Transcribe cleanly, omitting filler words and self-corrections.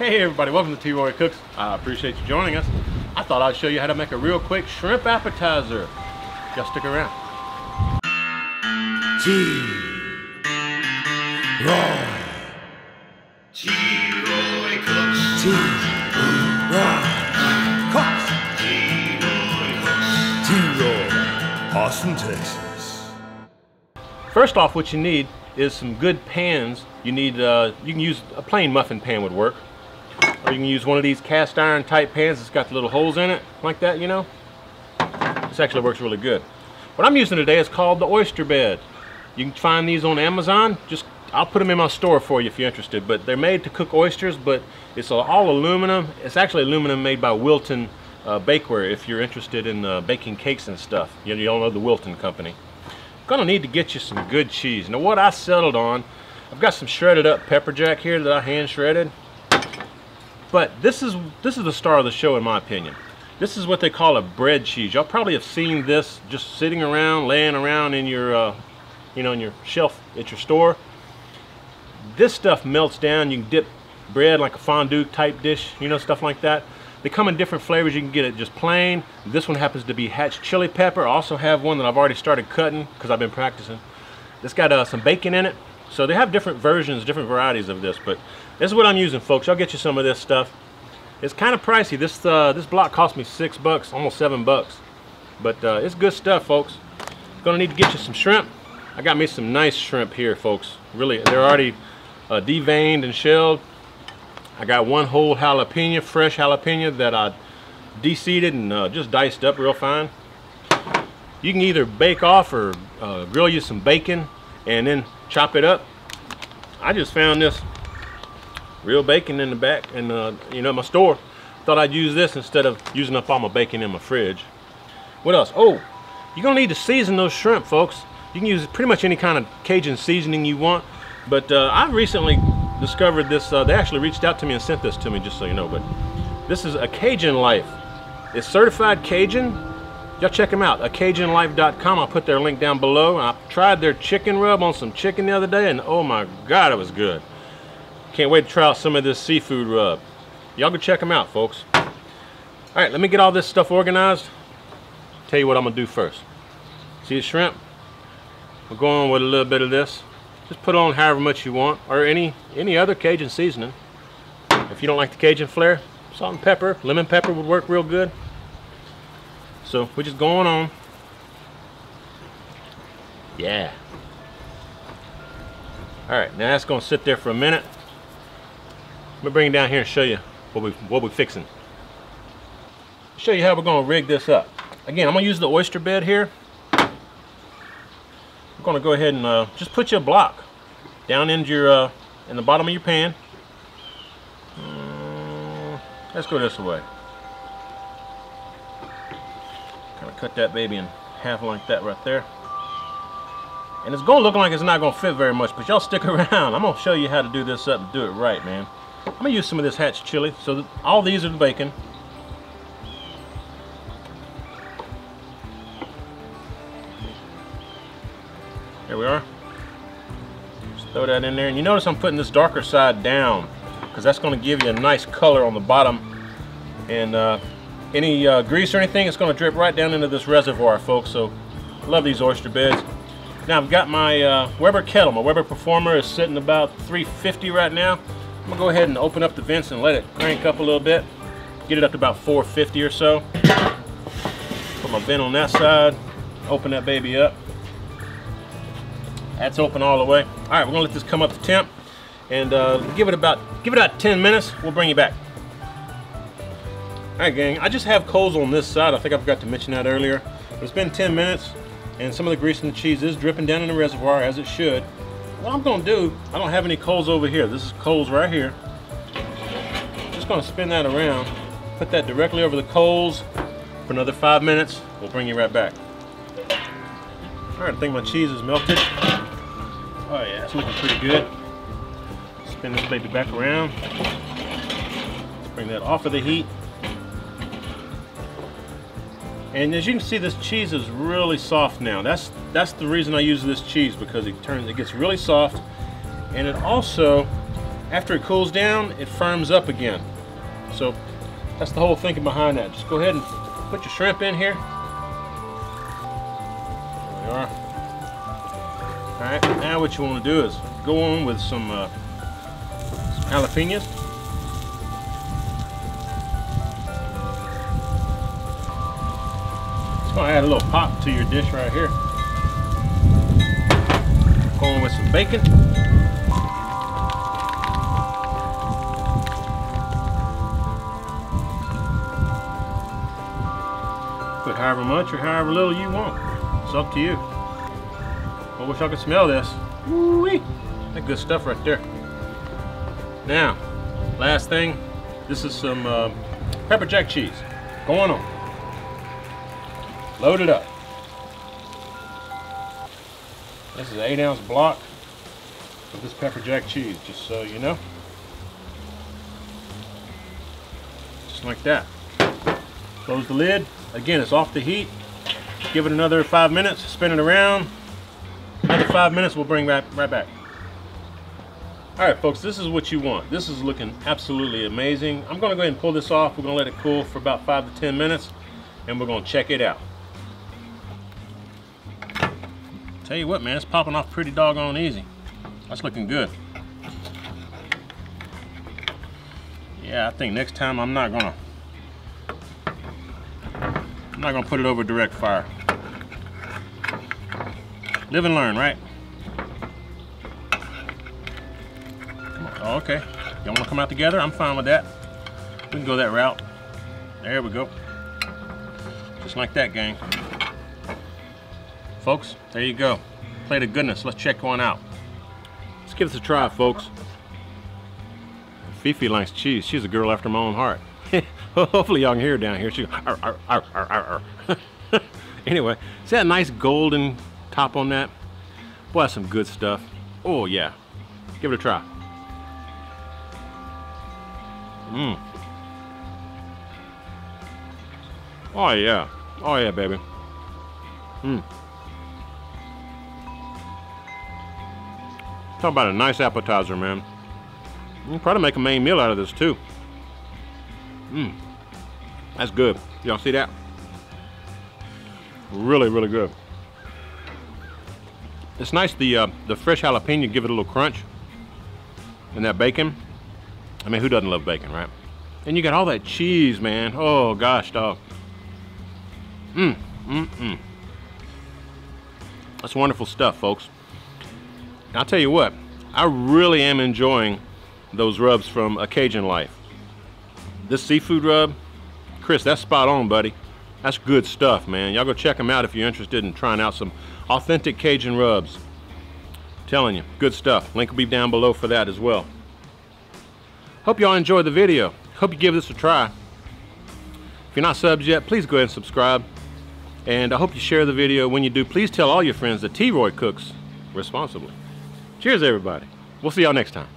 Hey everybody, welcome to T-Roy Cooks. I appreciate you joining us. I thought I'd show you how to make a real quick shrimp appetizer. Just stick around. T-Roy Cooks. T-Roy Cooks. T-Roy, Austin, Texas. First off, what you need is some good pans. You need, you can use a plain muffin pan would work. Or you can use one of these cast iron type pans that's got the little holes in it, like that, you know. This actually works really good. What I'm using today is called the Oyster Bed. You can find these on Amazon. I'll put them in my store for you if you're interested. But they're made to cook oysters, but it's all aluminum. It's actually aluminum made by Wilton Bakeware if you're interested in baking cakes and stuff. You all know the Wilton company. Gonna need to get you some good cheese. Now what I settled on, I've got some shredded up pepper jack here that I hand shredded. But this is the star of the show in my opinion. This is what they call a bread cheese. Y'all probably have seen this just sitting around, laying around in your, you know, in your shelf at your store. This stuff melts down. You can dip bread like a fondue type dish, you know, stuff like that. They come in different flavors. You can get it just plain. This one happens to be hatch chili pepper. I also have one that I've already started cutting because I've been practicing. It's got some bacon in it. So they have different versions, different varieties of this, but this is what I'm using, folks. I'll get you some of this stuff. It's kind of pricey. This block cost me $6, almost $7, but it's good stuff, folks. Gonna need to get you some shrimp. I got me some nice shrimp here, folks. Really, they're already deveined and shelled. I got one whole jalapeno, fresh jalapeno that I de-seeded and just diced up real fine. You can either bake off or grill you some bacon and then chop it up. I just found this real bacon in the back and you know, my store. Thought I'd use this instead of using up all my bacon in my fridge. What else? Oh, you're gonna need to season those shrimp, folks. You can use pretty much any kind of Cajun seasoning you want, but I recently discovered this. They actually reached out to me and sent this to me, just so you know, but this is a Cajun Life. It's certified Cajun. Y'all check them out, CajunLife.com. I'll put their link down below. I tried their chicken rub on some chicken the other day, and oh my God, it was good. Can't wait to try out some of this seafood rub. Y'all go check them out, folks. All right, let me get all this stuff organized. Tell you what I'm gonna do first. See the shrimp? We're going with a little bit of this. Just put on however much you want, or any other Cajun seasoning. If you don't like the Cajun flair, salt and pepper, lemon pepper would work real good. So we're just going on. Yeah. All right, now that's gonna sit there for a minute. Let me bring it down here and show you what we're fixing. Show you how we're gonna rig this up. Again, I'm gonna use the Oyster Bed here. I'm gonna go ahead and just put your block down into your in the bottom of your pan. Let's go this way. Kind of cut that baby in half like that right there. And it's gonna look like it's not gonna fit very much, but y'all stick around. I'm gonna show you how to do this up and do it right, man. I'm gonna use some of this hatch chili. So all these are the bacon. There we are. Just throw that in there. And you notice I'm putting this darker side down because that's gonna give you a nice color on the bottom. And any grease or anything, it's going to drip right down into this reservoir, folks. So I love these oyster beds. Now I've got my Weber kettle. My Weber Performer is sitting about 350 right now. I'm going to go ahead and open up the vents and let it crank up a little bit. Get it up to about 450 or so. Put my vent on that side. Open that baby up. That's open all the way. All right, we're going to let this come up to temp and give it about 10 minutes. We'll bring you back. Alright gang, I just have coals on this side. I think I forgot to mention that earlier. But it's been 10 minutes and some of the grease and the cheese is dripping down in the reservoir as it should. What I'm going to do, I don't have any coals over here. This is coals right here. Just going to spin that around, put that directly over the coals for another 5 minutes. We'll bring you right back. Alright, I think my cheese is melted. Oh yeah, it's looking pretty good. Spin this baby back around. Let's bring that off of the heat. And as you can see, this cheese is really soft now. That's the reason I use this cheese, because it gets really soft, and it also after it cools down, it firms up again. So that's the whole thinking behind that. Just go ahead and put your shrimp in here. There we are. Alright, now what you want to do is go on with some jalapenos. It's going to add a little pop to your dish right here. Go on with some bacon. Put however much or however little you want. It's up to you. I wish I could smell this. Woo-wee. That good stuff right there. Now, last thing, this is some pepper jack cheese. Going on. Load it up. This is an 8-ounce block of this pepper jack cheese, just so you know. Just like that. Close the lid. Again, it's off the heat. Give it another 5 minutes. Spin it around. Another 5 minutes. We'll bring right back. All right, folks. This is what you want. This is looking absolutely amazing. I'm going to go ahead and pull this off. We're going to let it cool for about 5 to 10 minutes, and we're going to check it out. Tell you what, man, it's popping off pretty doggone easy. That's looking good. Yeah, I think next time I'm not gonna put it over direct fire. Live and learn, right? Oh, okay. Y'all wanna come out together? I'm fine with that. We can go that route. There we go. Just like that, gang. Folks, there you go. Plate of goodness. Let's check one out. Let's give this a try, folks. Fifi likes cheese. She's a girl after my own heart. Hopefully y'all can hear her down here. She goes, arr, arr, arr, arr, arr. Anyway, see that nice golden top on that? Boy, that's some good stuff. Oh yeah. Give it a try. Mmm. Oh yeah. Oh yeah, baby. Mmm. Talk about a nice appetizer, man. You can probably make a main meal out of this too. Mmm. That's good. Y'all see that? Really, really good. It's nice the fresh jalapeno give it a little crunch. And that bacon. I mean, who doesn't love bacon, right? And you got all that cheese, man. Oh gosh, dog. Mmm. Mmm. Mmm. That's wonderful stuff, folks. I'll tell you what, I really am enjoying those rubs from A Cajun Life. This seafood rub, Chris, that's spot on, buddy. That's good stuff, man. Y'all go check them out if you're interested in trying out some authentic Cajun rubs. I'm telling you, good stuff. Link will be down below for that as well. Hope y'all enjoyed the video. Hope you give this a try. If you're not subbed yet, please go ahead and subscribe. And I hope you share the video. When you do, please tell all your friends that T-Roy cooks responsibly. Cheers, everybody. We'll see y'all next time.